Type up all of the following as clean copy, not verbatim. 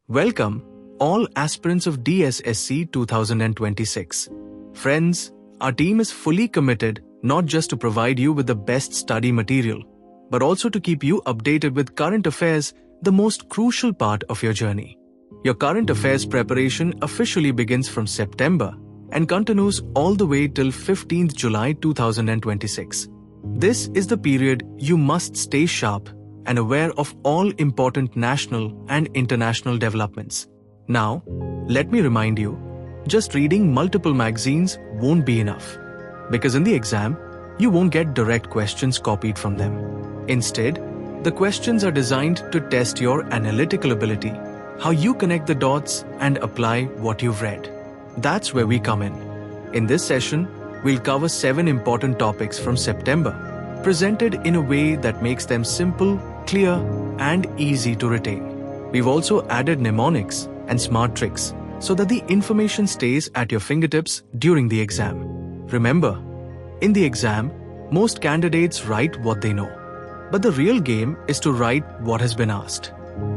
Welcome, all aspirants of DSSC 2026. Friends, our team is fully committed not just to provide you with the best study material, but also to keep you updated with current affairs, the most crucial part of your journey. Your current affairs preparation officially begins from September and continues all the way till 15th July 2026. This is the period you must stay sharp and aware of all important national and international developments. Now, let me remind you, just reading multiple magazines won't be enough, because in the exam, you won't get direct questions copied from them. Instead, the questions are designed to test your analytical ability, how you connect the dots and apply what you've read. That's where we come in. In this session, we'll cover 7 important topics from September, presented in a way that makes them simple, clear, and easy to retain. We've also added mnemonics and smart tricks so that the information stays at your fingertips during the exam. Remember, in the exam, most candidates write what they know. But the real game is to write what has been asked.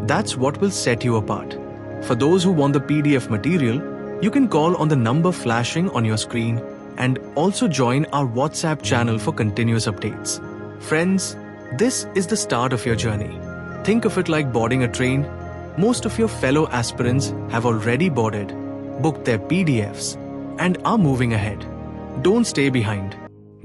That's what will set you apart. For those who want the PDF material, you can call on the number flashing on your screen and also join our WhatsApp channel for continuous updates. Friends, this is the start of your journey. Think of it like boarding a train. Most of your fellow aspirants have already boarded, booked their PDFs, and are moving ahead. Don't stay behind.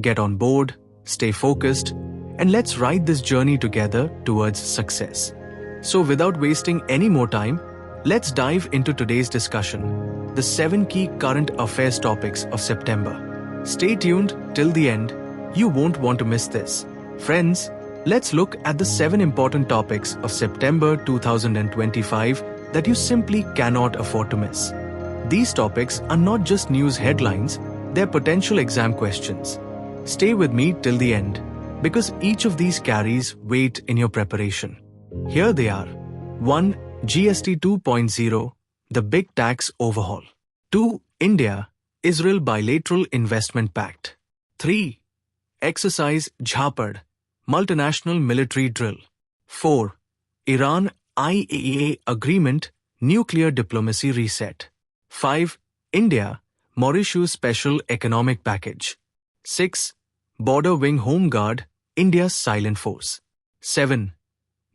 Get on board, stay focused, and let's ride this journey together towards success. So without wasting any more time, let's dive into today's discussion, the 7 key current affairs topics of September. Stay tuned till the end. You won't want to miss this. Friends, let's look at the 7 important topics of September 2025 that you simply cannot afford to miss. These topics are not just news headlines, they're potential exam questions. Stay with me till the end, because each of these carries weight in your preparation. Here they are. 1. GST 2.0, the big tax overhaul. 2. India-Israel Bilateral Investment Pact. 3. Exercise ZAPAD, multinational military drill. 4. Iran IAEA agreement, nuclear diplomacy reset. 5. India Mauritius Special Economic Package. 6. Border Wing Home Guard, India's silent force. 7.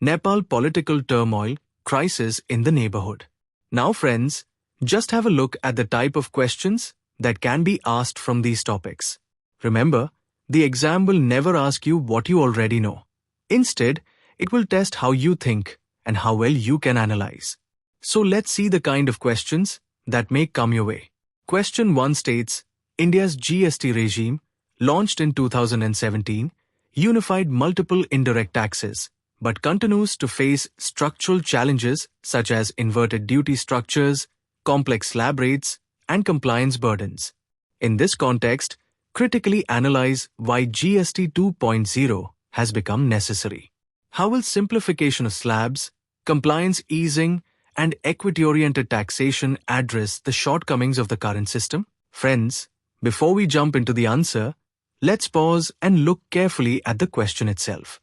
Nepal political turmoil, crisis in the neighborhood. Now friends, just have a look at the type of questions that can be asked from these topics. Remember, the exam will never ask you what you already know. Instead, it will test how you think and how well you can analyze. So let's see the kind of questions that may come your way. Question 1 states, India's GST regime, launched in 2017, unified multiple indirect taxes, but continues to face structural challenges such as inverted duty structures, complex slab rates, and compliance burdens. In this context, critically analyze why GST 2.0 has become necessary. How will simplification of slabs, compliance easing, and equity-oriented taxation address the shortcomings of the current system? Friends, before we jump into the answer, let's pause and look carefully at the question itself.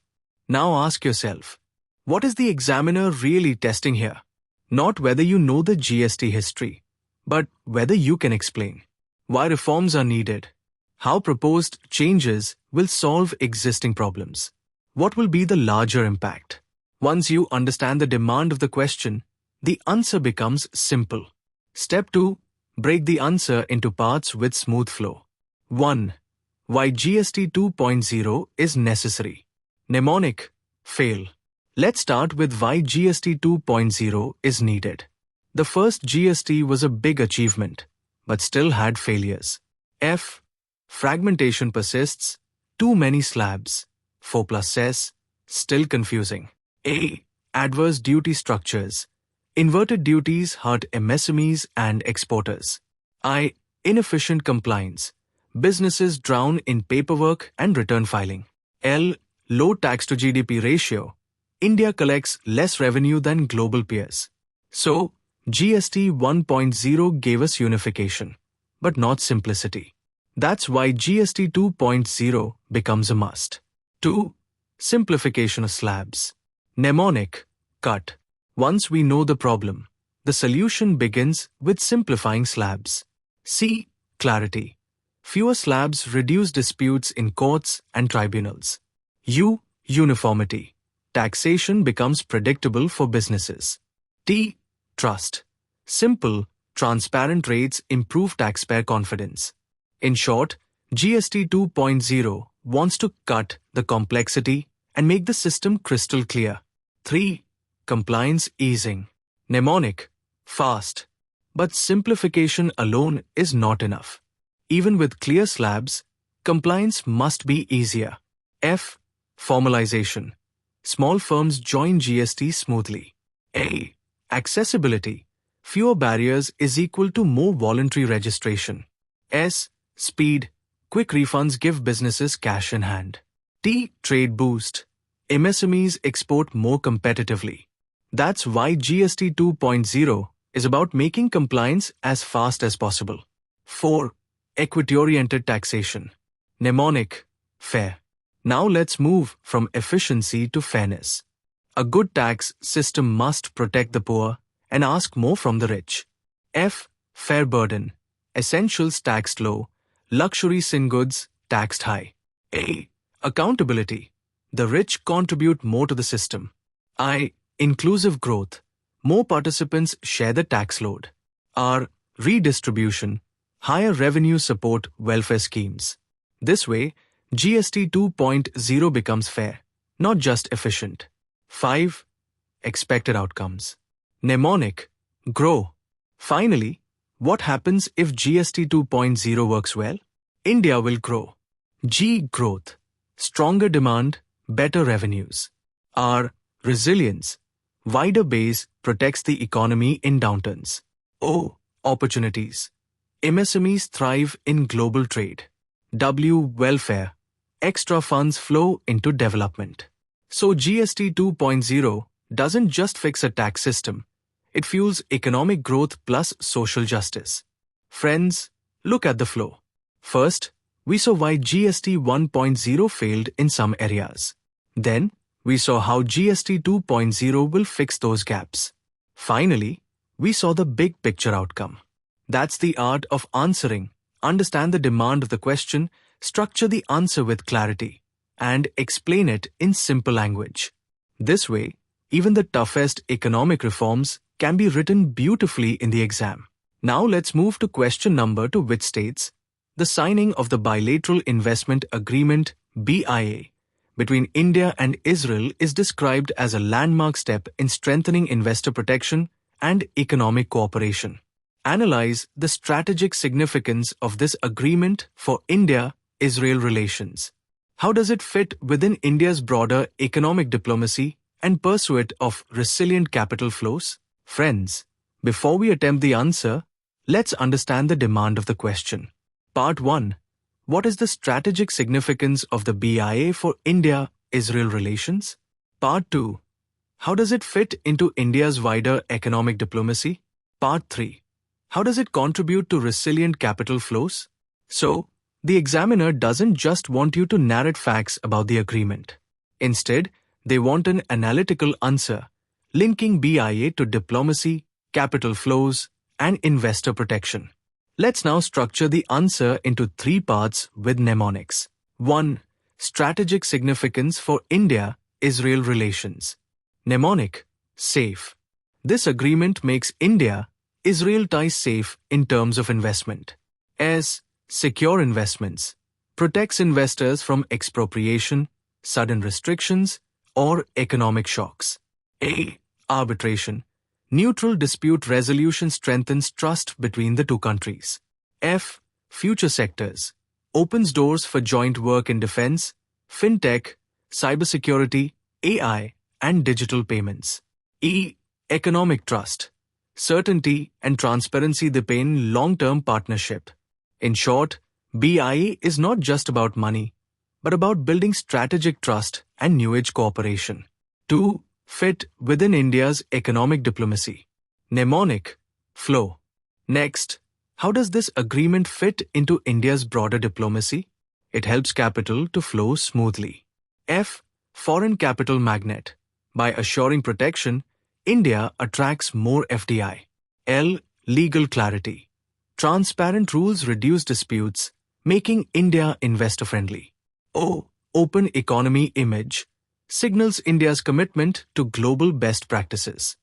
Now ask yourself, what is the examiner really testing here? Not whether you know the GST history, but whether you can explain why reforms are needed, how proposed changes will solve existing problems, what will be the larger impact. Once you understand the demand of the question, the answer becomes simple. Step 2. Break the answer into parts with smooth flow. 1. Why GST 2.0 is necessary. Mnemonic, fail. Let's start with why GST 2.0 is needed. The first GST was a big achievement, but still had failures. F. Fragmentation persists, too many slabs. 4 plus S, still confusing. A. Adverse duty structures. Inverted duties hurt MSMEs and exporters. I. Inefficient compliance. Businesses drown in paperwork and return filing. L. Low tax to GDP ratio. India collects less revenue than global peers. So, GST 1.0 gave us unification, but not simplicity. That's why GST 2.0 becomes a must. 2. Simplification of slabs. Mnemonic, cut. Once we know the problem, The solution begins with simplifying slabs. C. Clarity. Fewer slabs reduce disputes in courts and tribunals. U. Uniformity. Taxation becomes predictable for businesses. T. Trust. Simple, transparent rates improve taxpayer confidence. In short, GST 2.0 wants to cut the complexity and make the system crystal clear. 3. Compliance easing. Mnemonic. Fast. But simplification alone is not enough. Even with clear slabs, compliance must be easier. F. Formalization. Small firms join GST smoothly. A. Accessibility. Fewer barriers is equal to more voluntary registration. S. Speed. Quick refunds give businesses cash in hand. T. Trade boost. MSMEs export more competitively. That's why GST 2.0 is about making compliance as fast as possible. 4. Equity-oriented taxation. Mnemonic. Fair. Now let's move from efficiency to fairness. A good tax system must protect the poor and ask more from the rich. F. Fair burden. Essentials taxed low, luxury sin goods taxed high. A. Accountability. The rich contribute more to the system. I. Inclusive growth. More participants share the tax load. R. Redistribution. Higher revenue support welfare schemes. This way, GST 2.0 becomes fair, not just efficient. 5. Expected outcomes. Mnemonic. Grow. Finally, what happens if GST 2.0 works well? India will grow. G. Growth. Stronger demand, better revenues. R. Resilience. Wider base protects the economy in downturns. O. Opportunities. MSMEs thrive in global trade. W. Welfare. Extra funds flow into development. So GST 2.0 doesn't just fix a tax system. It fuels economic growth plus social justice. Friends, look at the flow. First, we saw why GST 1.0 failed in some areas. Then, we saw how GST 2.0 will fix those gaps. Finally, we saw the big picture outcome. That's the art of answering. Understand the demand of the question, structure the answer with clarity, and explain it in simple language. This way, even the toughest economic reforms can be written beautifully in the exam. Now let's move to question number 2, which states, the signing of the Bilateral Investment Agreement BIA between India and Israel is described as a landmark step in strengthening investor protection and economic cooperation. Analyze the strategic significance of this agreement for India-Israel relations. How does it fit within India's broader economic diplomacy and pursuit of resilient capital flows? Friends, before we attempt the answer, let's understand the demand of the question. Part 1. What is the strategic significance of the BIA for India-Israel relations? Part 2. How does it fit into India's wider economic diplomacy? Part 3. How does it contribute to resilient capital flows? So, the examiner doesn't just want you to narrate facts about the agreement. Instead, they want an analytical answer, linking BIA to diplomacy, capital flows, and investor protection. Let's now structure the answer into 3 parts with mnemonics. 1. Strategic significance for India-Israel relations. Mnemonic. Safe. This agreement makes India-Israel ties safe in terms of investment. S. Secure investments. Protects investors from expropriation, sudden restrictions, or economic shocks. A. Arbitration. Neutral dispute resolution strengthens trust between the two countries. F. Future sectors. Opens doors for joint work in defense, fintech, cybersecurity, AI, and digital payments. E. Economic trust. Certainty and transparency deepen long-term partnership. In short, BIA is not just about money, but about building strategic trust and new-age cooperation. 2. Fit within India's economic diplomacy. Mnemonic. Flow. Next, how does this agreement fit into India's broader diplomacy? It helps capital to flow smoothly. F. Foreign capital magnet. By assuring protection, India attracts more FDI. L. Legal clarity. Transparent rules reduce disputes, making India investor-friendly. O. Open economy image. Signals India's commitment to global best practices.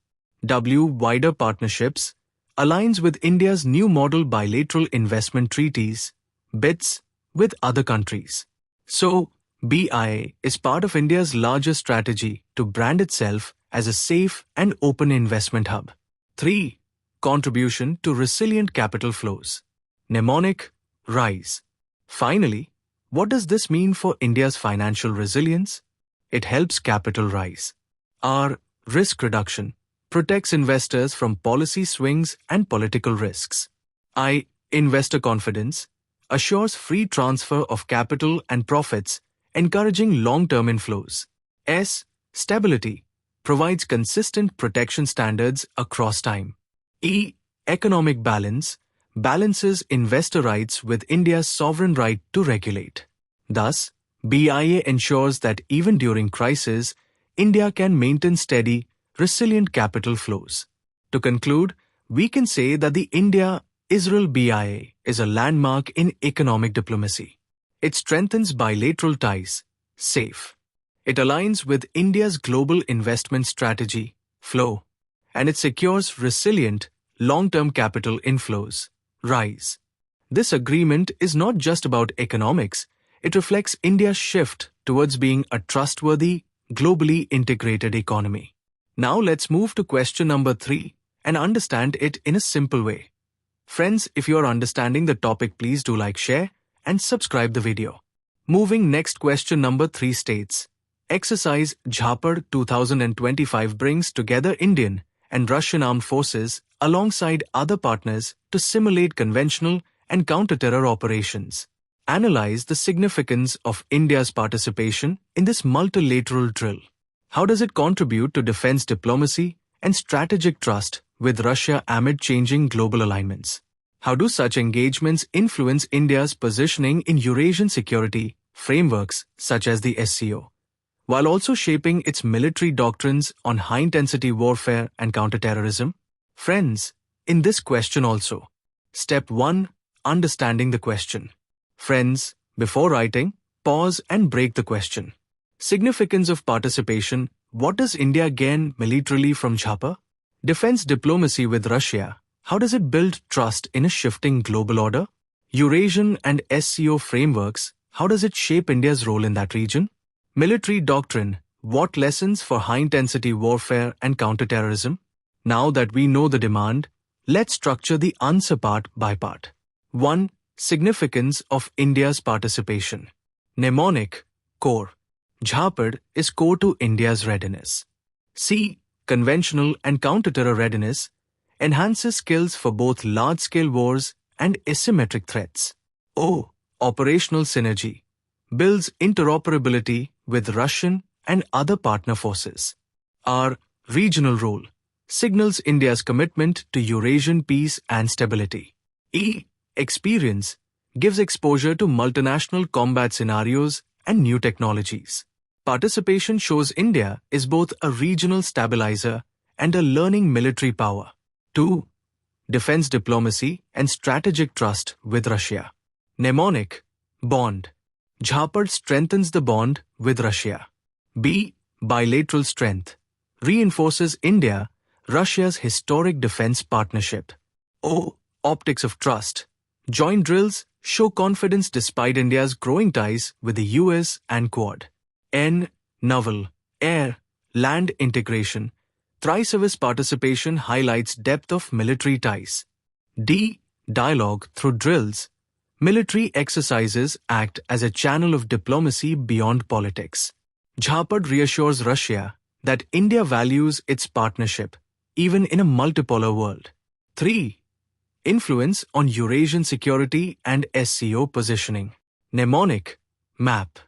W. Wider partnerships. Aligns with India's new model bilateral investment treaties, BITs, with other countries. So, BIA is part of India's larger strategy to brand itself as a safe and open investment hub. 3. Contribution to resilient capital flows. Mnemonic, RISE. Finally, what does this mean for India's financial resilience? It helps capital rise. R. Risk reduction. Protects investors from policy swings and political risks. I. Investor confidence. Assures free transfer of capital and profits, encouraging long-term inflows. S. Stability. Provides consistent protection standards across time. E. Economic balance. Balances investor rights with India's sovereign right to regulate. Thus, BIA ensures that even during crisis, India can maintain steady, resilient capital flows. To conclude, we can say that the India-Israel BIA is a landmark in economic diplomacy. It strengthens bilateral ties, SAFE. It aligns with India's global investment strategy, FLOW, and it secures resilient, long-term capital inflows, RISE. This agreement is not just about economics, it reflects India's shift towards being a trustworthy, globally integrated economy. Now let's move to question number 3 and understand it in a simple way. Friends, if you are understanding the topic, please do like, share, and subscribe the video. Moving next, question number 3 states, Exercise ZAPAD 2025 brings together Indian and Russian armed forces alongside other partners to simulate conventional and counter-terror operations. Analyze the significance of India's participation in this multilateral drill. How does it contribute to defense diplomacy and strategic trust with Russia amid changing global alignments? How do such engagements influence India's positioning in Eurasian security frameworks such as the SCO, while also shaping its military doctrines on high-intensity warfare and counterterrorism? Friends, in this question also, Step 1. Understanding the question. Friends, before writing, pause and break the question. Significance of participation. What does India gain militarily from ZAPAD? Defense diplomacy with Russia. How does it build trust in a shifting global order? Eurasian and SCO frameworks. How does it shape India's role in that region? Military doctrine. What lessons for high-intensity warfare and counterterrorism? Now that we know the demand, let's structure the answer part by part. 1. Significance of India's participation. Mnemonic, core. ZAPAD is core to India's readiness. C. Conventional and counter-terror readiness enhances skills for both large-scale wars and asymmetric threats. O. Operational synergy builds interoperability with Russian and other partner forces. R. Regional role signals India's commitment to Eurasian peace and stability. E. Experience gives exposure to multinational combat scenarios and new technologies. Participation shows India is both a regional stabilizer and a learning military power. 2. Defense diplomacy and strategic trust with Russia. Mnemonic, bond. ZAPAD strengthens the bond with Russia. B. Bilateral strength reinforces India-Russia's historic defense partnership. O. Optics of trust. Joint drills show confidence despite India's growing ties with the US and Quad. N. Naval, air, land integration. Tri-service participation highlights depth of military ties. D. Dialogue through drills. Military exercises act as a channel of diplomacy beyond politics. ZAPAD reassures Russia that India values its partnership, even in a multipolar world. 3. Influence on Eurasian security and SCO positioning. Mnemonic, map.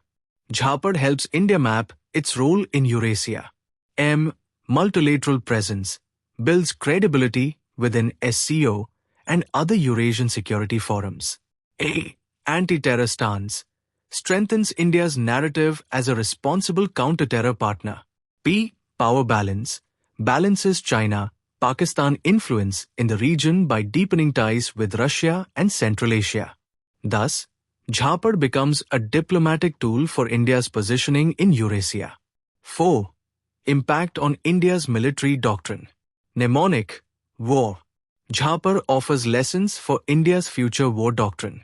ZAPAD helps India map its role in Eurasia. M. Multilateral presence builds credibility within SCO and other Eurasian security forums. A. Anti-terror stance strengthens India's narrative as a responsible counter-terror partner. P. Power balance balances China, Pakistan influence in the region by deepening ties with Russia and Central Asia. Thus, ZAPAD becomes a diplomatic tool for India's positioning in Eurasia. 4. Impact on India's military doctrine. Mnemonic, war. ZAPAD offers lessons for India's future war doctrine.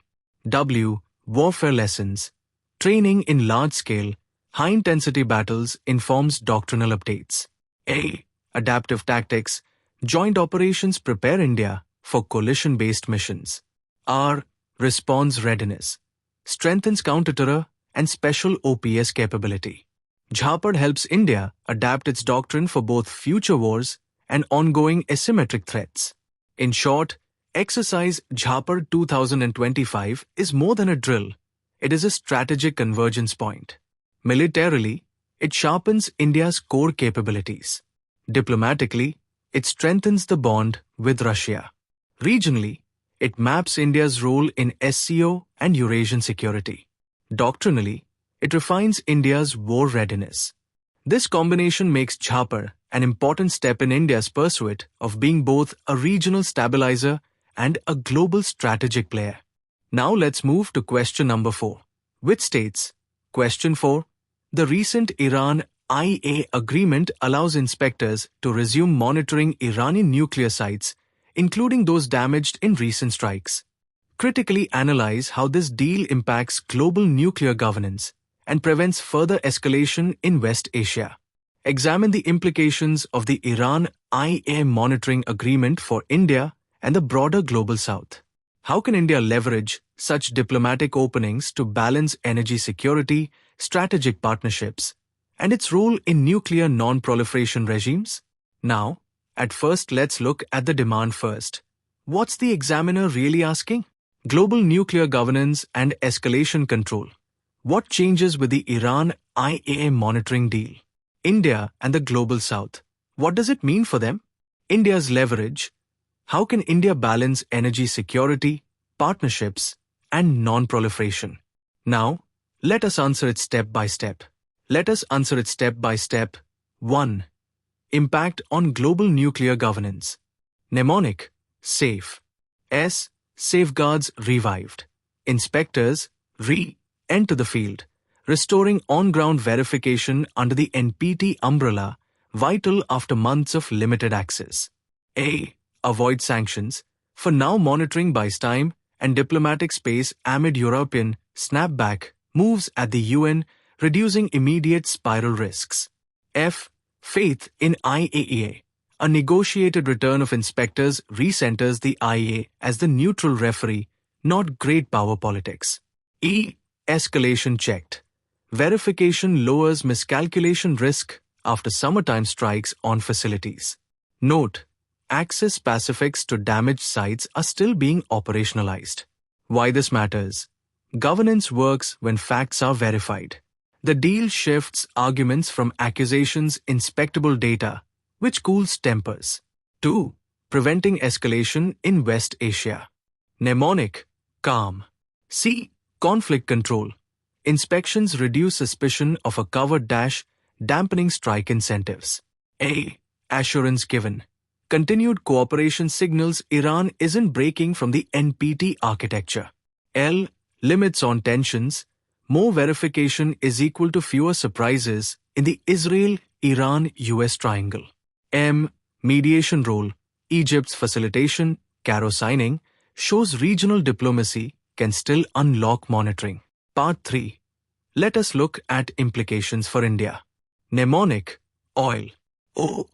W. Warfare lessons. Training in large-scale, high-intensity battles informs doctrinal updates. A. Adaptive tactics. Joint operations prepare India for coalition-based missions. R. Response readiness. Strengthens counter-terror and special OPS capability. ZAPAD helps India adapt its doctrine for both future wars and ongoing asymmetric threats. In short, Exercise ZAPAD 2025 is more than a drill. It is a strategic convergence point. Militarily, it sharpens India's core capabilities. Diplomatically, it strengthens the bond with Russia. Regionally, it maps India's role in SCO and Eurasian security. Doctrinally, it refines India's war readiness. This combination makes ZAPAD an important step in India's pursuit of being both a regional stabilizer and a global strategic player. Now let's move to question number 4, which states, Question 4. The recent Iran IAEA agreement allows inspectors to resume monitoring Iranian nuclear sites, including those damaged in recent strikes. Critically analyze how this deal impacts global nuclear governance and prevents further escalation in West Asia. Examine the implications of the Iran IAEA monitoring agreement for India and the broader global south. How can India leverage such diplomatic openings to balance energy security, strategic partnerships, and its role in nuclear non-proliferation regimes? Now, at first let's look at the demand first. What's the examiner really asking? Global nuclear governance and escalation control. What changes with the Iran IAEA monitoring deal? India and the global south. What does it mean for them? India's leverage. How can India balance energy security, partnerships, and non-proliferation? Now, let us answer it step by step. 1. Impact on global nuclear governance. Mnemonic, safe. S. Safeguards revived. Inspectors, enter the field, restoring on-ground verification under the NPT umbrella, vital after months of limited access. A. Avoid sanctions, for now monitoring buys time and diplomatic space amid European snapback moves at the UN, reducing immediate spiral risks. F. Faith in IAEA. A negotiated return of inspectors recenters the IAEA as the neutral referee, not great power politics. E. Escalation checked. Verification lowers miscalculation risk after summertime strikes on facilities. Note, access pacifics to damaged sites are still being operationalized. Why this matters? Governance works when facts are verified. The deal shifts arguments from accusations inspectable data, which cools tempers. 2. Preventing escalation in West Asia. Mnemonic, calm. C. Conflict control. Inspections reduce suspicion of a covert dash, dampening strike incentives. A. Assurance given. Continued cooperation signals Iran isn't breaking from the NPT architecture. L. Limits on tensions. More verification is equal to fewer surprises in the Israel-Iran-US triangle. M. Mediation role. Egypt's facilitation, Cairo signing, shows regional diplomacy can still unlock monitoring. Part 3. Let us look at implications for India. Mnemonic, oil.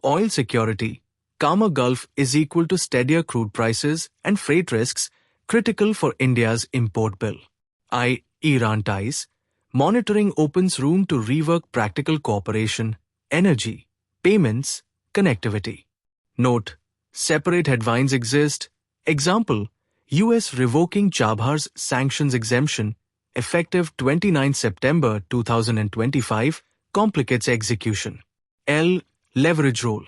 Oil security. Calmer Gulf is equal to steadier crude prices and freight risks critical for India's import bill. I. Iran ties. Monitoring opens room to rework practical cooperation, energy, payments, connectivity. Note, separate headlines exist. Example, US revoking Chabhar's sanctions exemption effective 29 September 2025 complicates execution. L. Leverage role.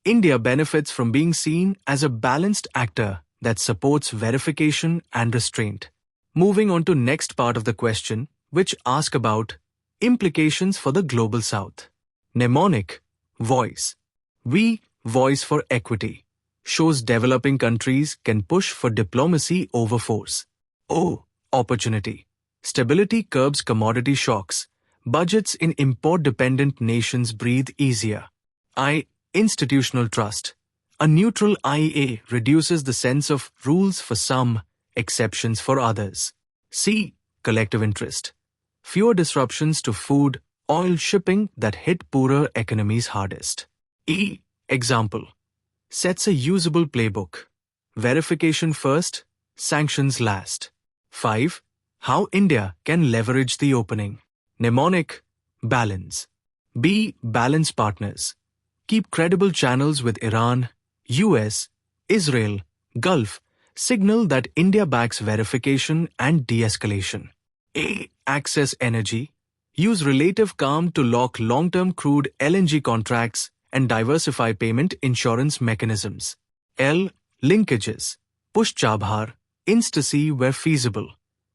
India benefits from being seen as a balanced actor that supports verification and restraint. Moving on to next part of the question, which asks about implications for the global south. Mnemonic, voice. We, voice for equity. shows developing countries can push for diplomacy over force. O. Opportunity. Stability curbs commodity shocks. Budgets in import-dependent nations breathe easier. I. Institutional trust. A neutral IAEA reduces the sense of rules for some, exceptions for others. C. Collective interest. Fewer disruptions to food, oil shipping that hit poorer economies hardest. E. Example. Sets a usable playbook. Verification first, sanctions last. 5. How India can leverage the opening. Mnemonic. Balance. B. Balance partners. Keep credible channels with Iran, US, Israel, Gulf. Signal that India backs verification and de-escalation. A. Access energy. Use relative calm to lock long-term crude LNG contracts and diversify payment insurance mechanisms. L. Linkages. Push Chabhar, Insta-C where feasible.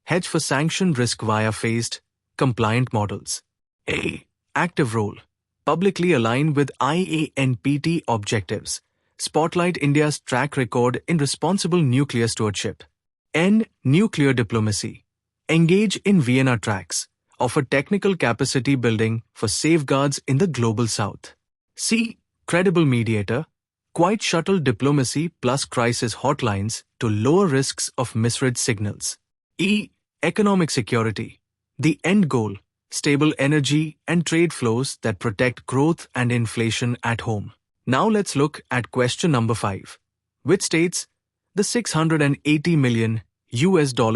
Hedge for sanction risk via phased, compliant models. A. Active role. Publicly align with IANPT objectives. Spotlight India's track record in responsible nuclear stewardship. N. Nuclear diplomacy. Engage in Vienna tracks. Offer technical capacity building for safeguards in the global south. C. Credible mediator. Quiet shuttle diplomacy plus crisis hotlines to lower risks of misread signals. E. Economic security. The end goal. Stable energy and trade flows that protect growth and inflation at home. Now let's look at question number 5, which states the $680 million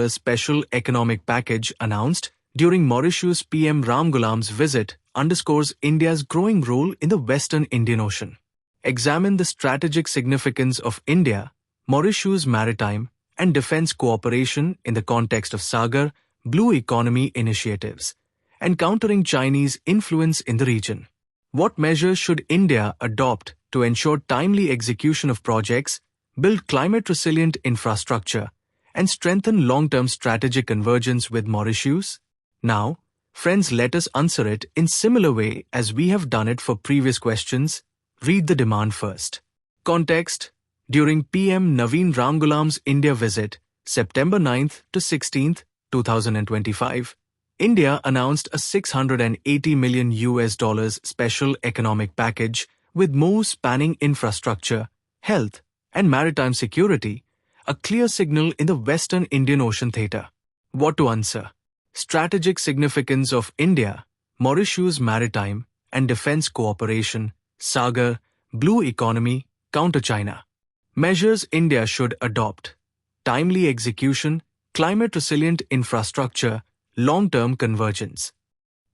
Special Economic Package announced during Mauritius PM Ramgoolam's visit underscores India's growing role in the Western Indian Ocean. Examine the strategic significance of India, Mauritius maritime and defense cooperation in the context of SAGAR, Blue Economy initiatives, and countering Chinese influence in the region. What measures should India adopt to ensure timely execution of projects, build climate-resilient infrastructure, and strengthen long-term strategic convergence with Mauritius? Now, friends, let us answer it in similar way as we have done it for previous questions. Read the demand first. Context. During PM Naveen Ramgoolam's India visit, September 9th to 16th, 2025, India announced a $680 million Special Economic Package with moves spanning infrastructure, health, and maritime security, a clear signal in the Western Indian Ocean theater. What to answer? Strategic significance of India, Mauritius maritime and defense cooperation, SAGAR, Blue Economy, counter China. Measures India should adopt. Timely execution, climate-resilient infrastructure, long-term convergence.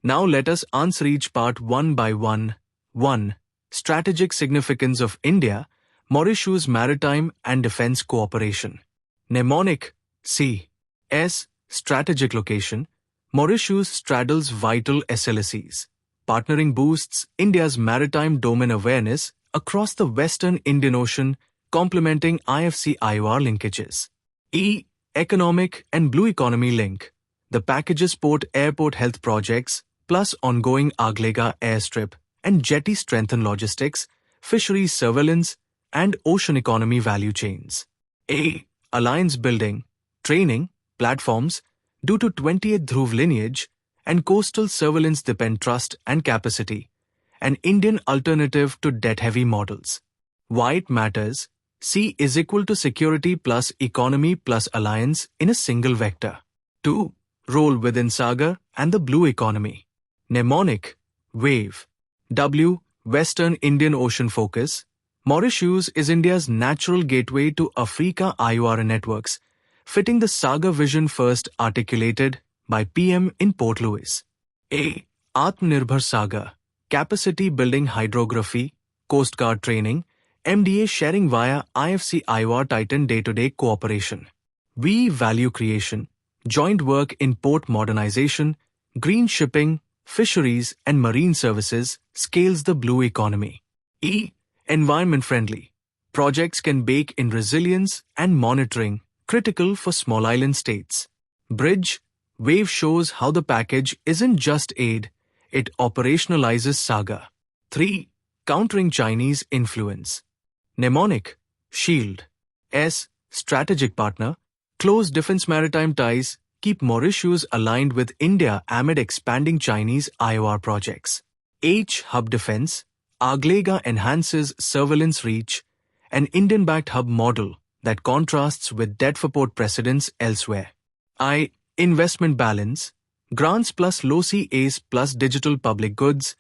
Now let us answer each part one by one. 1. Strategic significance of India, Mauritius maritime and defense cooperation. Mnemonic. C. S. Strategic location. Mauritius straddles vital SLSEs. Partnering boosts India's maritime domain awareness across the Western Indian Ocean, complementing IFC-IOR linkages. E. Economic and Blue Economy link. The packages port airport health projects, plus ongoing Aglega airstrip and jetty strengthen logistics, fisheries surveillance, and ocean economy value chains. A. Alliance building, training, platforms, due to 20th Dhruv lineage, and coastal surveillance depend trust and capacity, an Indian alternative to debt-heavy models. Why it matters? C is equal to security plus economy plus alliance in a single vector. 2. Role within SAGAR and the Blue Economy. Mnemonic. Wave. W. Western Indian Ocean focus. Mauritius is India's natural gateway to Africa IOR networks, fitting the SAGAR vision first articulated by PM in Port Louis. A. Atmanirbhar SAGAR. Capacity building hydrography, Coast Guard training, MDA sharing via IFC IOR Titan day-to-day cooperation. V. Value creation. Joint work in port modernization, green shipping, fisheries and marine services scales the blue economy. E. Environment-friendly. Projects can bake in resilience and monitoring, critical for small island states. Bridge. Wave shows how the package isn't just aid, it operationalizes SAGAR. 3. Countering Chinese influence. Mnemonic. Shield. S. Strategic partner. Close defense maritime ties keep Mauritius aligned with India amid expanding Chinese IOR projects. H. Hub defense. Aglega enhances surveillance reach, an Indian-backed hub model that contrasts with dead-for-port precedents elsewhere. I. Investment balance. Grants plus low CAs plus digital public goods.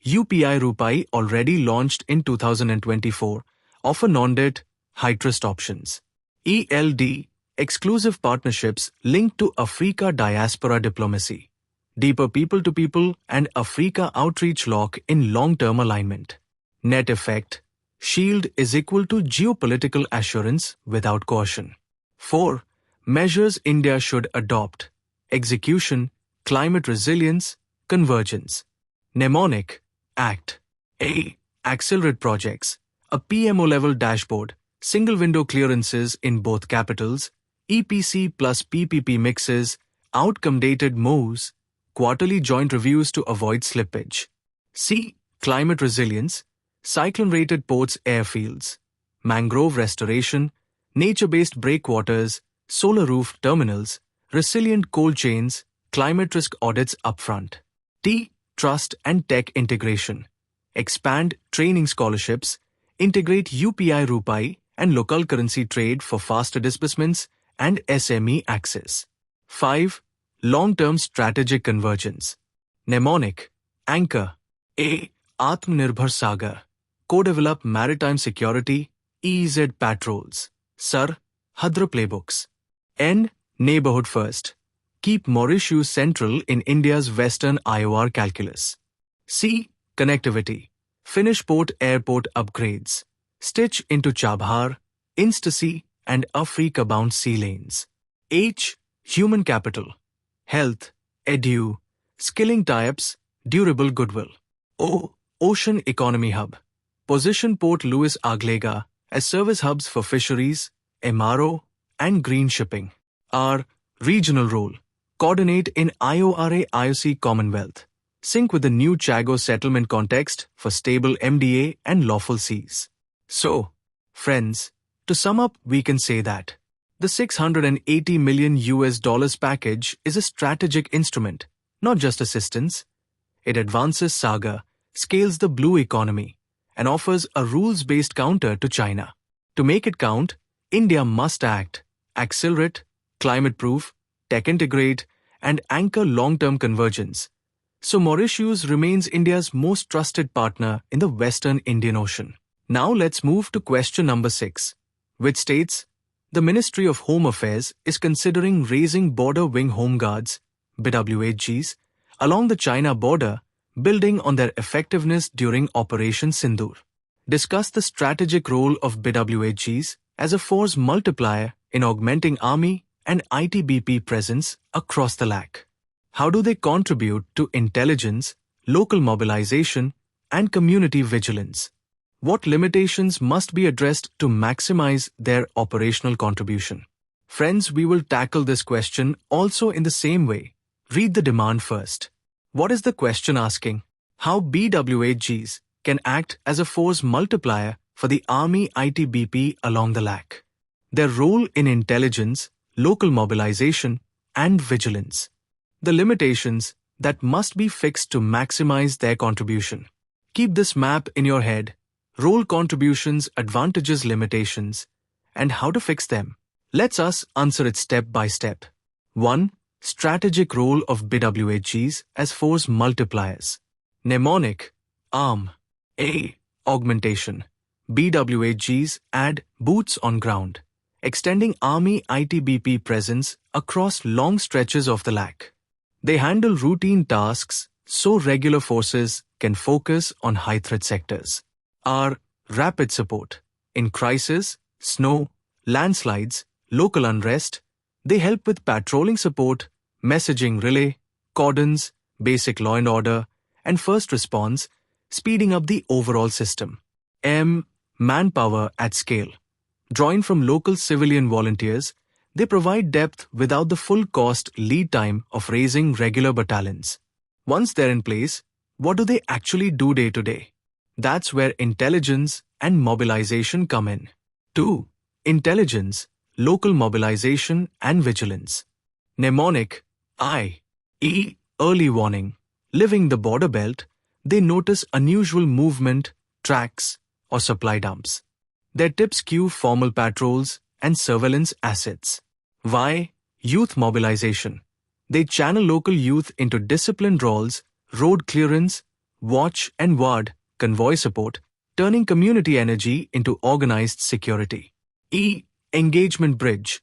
UPI Rupai already launched in 2024 offer non-debt, high-trust options. ELD. Exclusive partnerships linked to Africa diaspora diplomacy. Deeper people-to-people and Africa outreach lock in long-term alignment. Net effect. Shield is equal to geopolitical assurance without caution. 4. Measures India should adopt. Execution, climate resilience, convergence. Mnemonic. Act. A. Accelerate projects. A PMO-level dashboard. Single window clearances in both capitals. EPC plus PPP mixes. Outcome-dated moves. Quarterly joint reviews to avoid slippage. C. Climate resilience. Cyclone-rated ports airfields. Mangrove restoration. Nature-based breakwaters. Solar roof terminals. Resilient cold chains. Climate risk audits upfront. T. Trust and tech integration. Expand training scholarships. Integrate UPI Rupai and local currency trade for faster disbursements and SME access. 5. Long-term strategic convergence. Mnemonic. Anchor. A. Atmanirbhar SAGAR. Co-develop maritime security. EZ patrols. SAR. Hadra playbooks. N. Neighbourhood First. Keep Mauritius central in India's Western IOR calculus. C. Connectivity. Finish port-airport upgrades. Stitch into Chabhar, Instasea, and Africa-bound sea lanes. H. Human capital. Health, edu, skilling tie-ups, durable goodwill. O. Ocean economy hub. Position Port Louis Aglega as service hubs for fisheries, MRO, and green shipping. R. Regional role. Coordinate in IORA-IOC Commonwealth. Sync with the new Chago settlement context for stable MDA and lawful seas. So, friends, to sum up, we can say that the $680 million package is a strategic instrument, not just assistance. It advances SAGAR, scales the blue economy, and offers a rules-based counter to China. To make it count, India must act, accelerate, climate-proof, tech-integrate, and anchor long-term convergence. So Mauritius remains India's most trusted partner in the Western Indian Ocean. Now let's move to question number 6, which states, the Ministry of Home Affairs is considering raising border wing home guards, BWHGs, along the China border, building on their effectiveness during Operation Sindoor. Discuss the strategic role of BWHGs as a force multiplier in augmenting Army and ITBP presence across the LAC. How do they contribute to intelligence, local mobilization, and community vigilance? What limitations must be addressed to maximize their operational contribution? Friends, we will tackle this question also in the same way. Read the demand first. What is the question asking? How BWHGs can act as a force multiplier for the Army ITBP along the LAC. Their role in intelligence, local mobilization, and vigilance. The limitations that must be fixed to maximize their contribution. Keep this map in your head. Role contributions, advantages, limitations, and how to fix them. Let's us answer it step by step. 1. Strategic role of BWHGs as force multipliers. Mnemonic. Arm. A. Augmentation. BWHGs add boots on ground, extending Army ITBP presence across long stretches of the LAC. They handle routine tasks so regular forces can focus on high-threat sectors. R. Rapid support. In crisis, snow, landslides, local unrest, they help with patrolling support, messaging relay, cordons, basic law and order, and first response, speeding up the overall system. M. Manpower at scale. Drawing from local civilian volunteers, they provide depth without the full cost lead time of raising regular battalions. Once they're in place, what do they actually do day to day? That's where intelligence and mobilization come in. 2. Intelligence, local mobilization and vigilance. Mnemonic, I. E. Early warning. Living the border belt, they notice unusual movement, tracks, or supply dumps. Their tips cue formal patrols and surveillance assets. Y. Youth mobilization. They channel local youth into disciplined roles, road clearance, watch and ward, convoy support, turning community energy into organized security. E. Engagement bridge.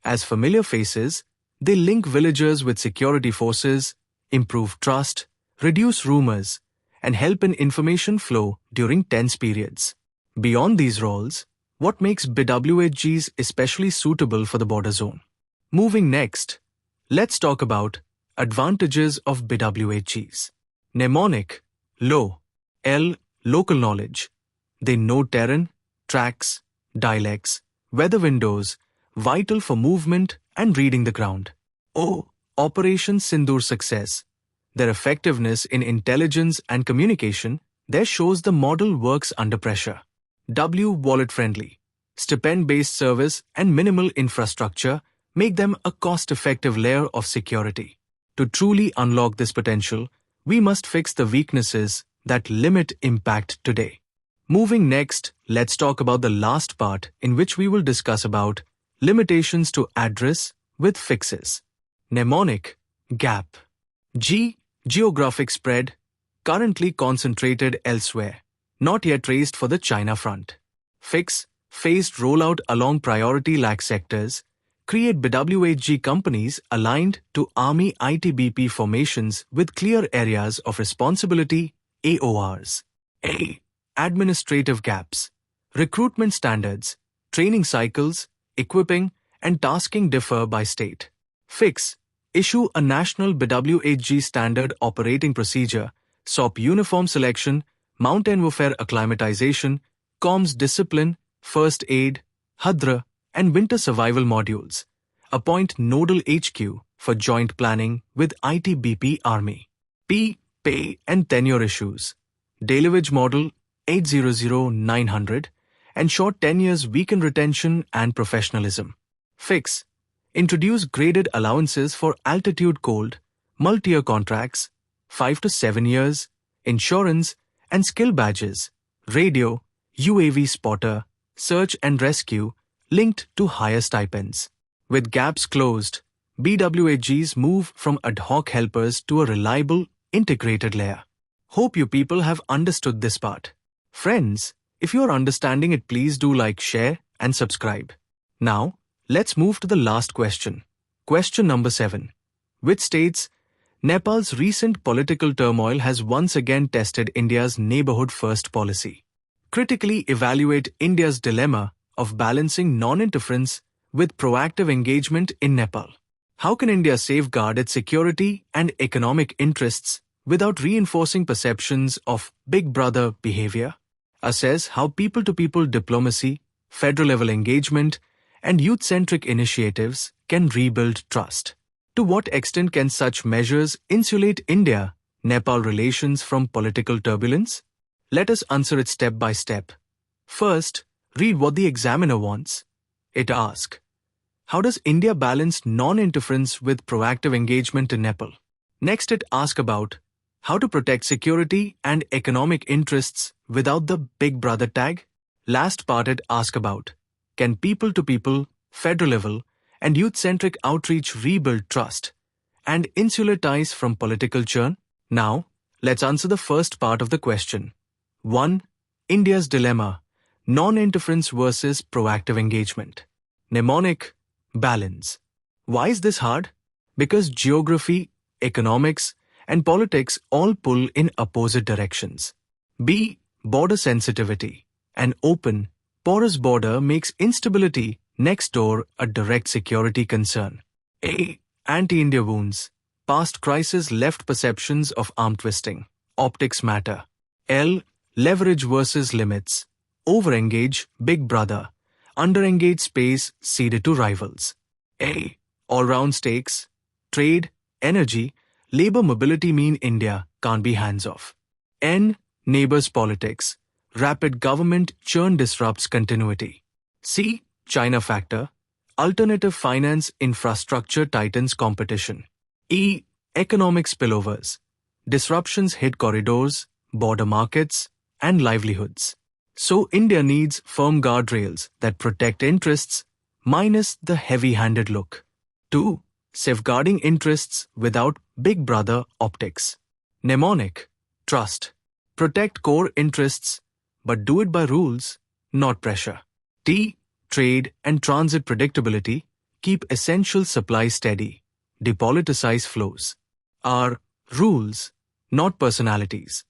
As familiar faces, they link villagers with security forces, improve trust, reduce rumors, and help in information flow during tense periods. Beyond these roles, what makes BWHGs especially suitable for the border zone? Moving next, let's talk about advantages of BWHGs. Mnemonic, LO, L, local knowledge. They know terrain, tracks, dialects, weather windows, vital for movement and reading the ground. O, Operation Sindoor success. Their effectiveness in intelligence and communication there shows the model works under pressure. W, wallet-friendly. Stipend-based service and minimal infrastructure make them a cost-effective layer of security. To truly unlock this potential, we must fix the weaknesses that limit impact today. Moving next, let's talk about the last part in which we will discuss about limitations to address with fixes. Mnemonic, gap. G, geographic spread, currently concentrated elsewhere, not yet raised for the China front. Fix, phased rollout along priority lag sectors, create BWHG companies aligned to Army ITBP formations with clear areas of responsibility, AORs. A, administrative gaps. Recruitment standards, training cycles, equipping, and tasking differ by state. Fix, issue a national BWHG standard operating procedure, SOP uniform selection, mountain warfare acclimatization, comms discipline, first aid, Hadra, and winter survival modules. Appoint nodal HQ for joint planning with ITBP Army. P, pay and tenure issues. Delivery model 800-900 and short tenures weaken retention and professionalism. Fix, introduce graded allowances for altitude cold, multi-year contracts, 5 to 7 years, insurance, and skill badges, radio, UAV spotter, search and rescue, linked to higher stipends. With gaps closed, BWHGs move from ad hoc helpers to a reliable, integrated layer. Hope you people have understood this part. Friends, if you are understanding it, please do like, share, and subscribe. Now, let's move to the last question. Question number 7, which states, Nepal's recent political turmoil has once again tested India's Neighbourhood First policy. Critically evaluate India's dilemma of balancing non-interference with proactive engagement in Nepal. How can India safeguard its security and economic interests without reinforcing perceptions of Big Brother behavior? Assess how people-to-people diplomacy, federal-level engagement, and youth-centric initiatives can rebuild trust. To what extent can such measures insulate India-Nepal relations from political turbulence? Let us answer it step by step. First, read what the examiner wants. It asks, how does India balance non-interference with proactive engagement in Nepal? Next, it asks about how to protect security and economic interests without the Big Brother tag. Last part, it asks about, can people-to-people, federal level, and youth-centric outreach rebuild trust and insulate ties from political churn? Now, let's answer the first part of the question. 1. India's dilemma, non-interference versus proactive engagement. Mnemonic, balance. Why is this hard? Because geography, economics, and politics all pull in opposite directions. B. Border sensitivity. An open, porous border makes instability next door a direct security concern. A. Anti-India wounds. Past crises left perceptions of arm twisting. Optics matter. L. Leverage versus limits. Overengage, Big Brother. Underengage space ceded to rivals. A. All-round stakes. Trade, energy, labor mobility mean India can't be hands-off. N. Neighbors politics. Rapid government churn disrupts continuity. C. China factor. Alternative finance infrastructure tightens competition. E. Economic spillovers. Disruptions hit corridors, border markets, and livelihoods. So India needs firm guardrails that protect interests, minus the heavy-handed look. 2. Safeguarding interests without Big Brother optics. Mnemonic. Trust. Protect core interests, but do it by rules, not pressure. T. Trade and transit predictability. Keep essential supply steady. Depoliticize flows. R. Rules, not personalities.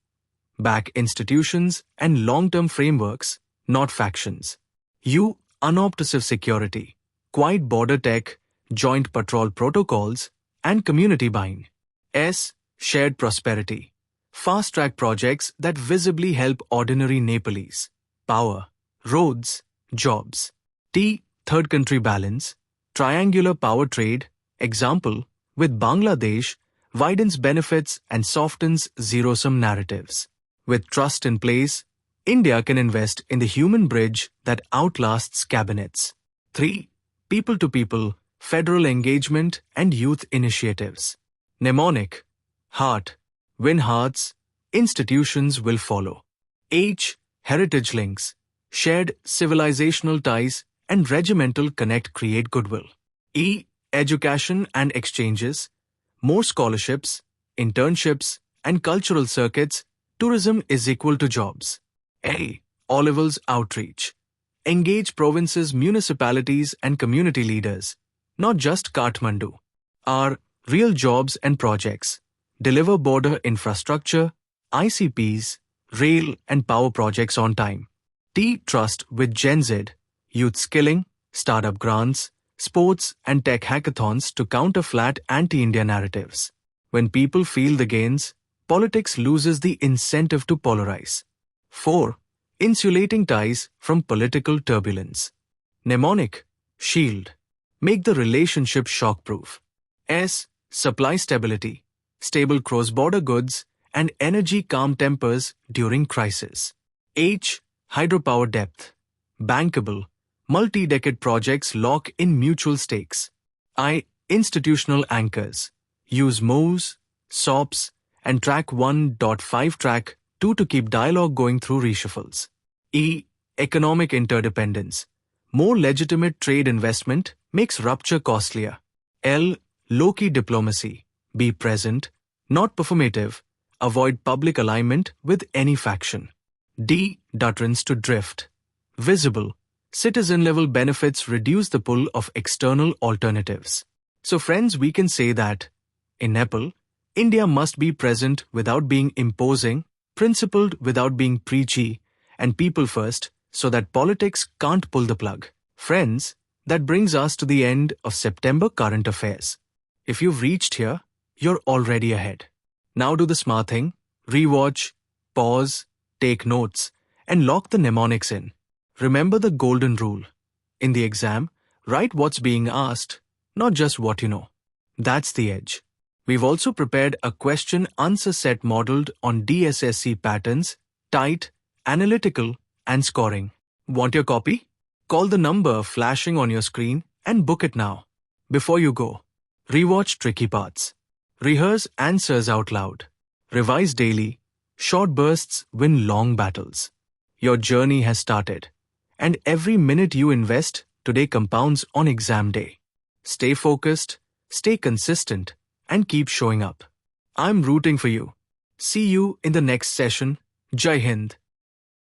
Back institutions and long-term frameworks, not factions. U. Unobtrusive security. Quiet border tech, joint patrol protocols, and community buying. S. Shared prosperity. Fast-track projects that visibly help ordinary Nepalese. Power, roads, jobs. T. Third country balance. Triangular power trade, example, with Bangladesh, widens benefits and softens zero-sum narratives. With trust in place, India can invest in the human bridge that outlasts cabinets. 3. People-to-people, federal engagement and youth initiatives. Mnemonic. Heart. Win hearts, institutions will follow. H. Heritage links. Shared civilizational ties and regimental connect create goodwill. E. Education and exchanges. More scholarships, internships, and cultural circuits. Tourism is equal to jobs. A. O-levels outreach. Engage provinces, municipalities, and community leaders, not just Kathmandu. R. Real jobs and projects. Deliver border infrastructure, ICPs, rail and power projects on time. T. Trust with Gen Z. Youth skilling, startup grants, sports and tech hackathons to counter flat anti-India narratives. When people feel the gains, politics loses the incentive to polarize. 4. Insulating ties from political turbulence. Mnemonic. Shield. Make the relationship shockproof. S. Supply stability. Stable cross-border goods and energy calm tempers during crisis. H. Hydropower depth. Bankable. Multi-decade projects lock in mutual stakes. I. Institutional anchors. Use MOUs, SOPs, and Track 1.5 Track 2 to keep dialogue going through reshuffles. E. Economic interdependence. More legitimate trade investment makes rupture costlier. L. Low-key diplomacy. Be present, not performative. Avoid public alignment with any faction. D. Doctrines to drift. Visible. Citizen-level benefits reduce the pull of external alternatives. So friends, we can say that in Nepal, India must be present without being imposing, principled without being preachy, and people first so that politics can't pull the plug. Friends, that brings us to the end of September Current Affairs. If you've reached here, you're already ahead. Now do the smart thing, rewatch, pause, take notes, and lock the mnemonics in. Remember the golden rule. In the exam, write what's being asked, not just what you know. That's the edge. We've also prepared a question-answer set modeled on DSSC patterns, tight, analytical, and scoring. Want your copy? Call the number flashing on your screen and book it now. Before you go, rewatch tricky parts. Rehearse answers out loud. Revise daily. Short bursts win long battles. Your journey has started, and every minute you invest today compounds on exam day. Stay focused, stay consistent, and keep showing up. I'm rooting for you. See you in the next session. Jai Hind.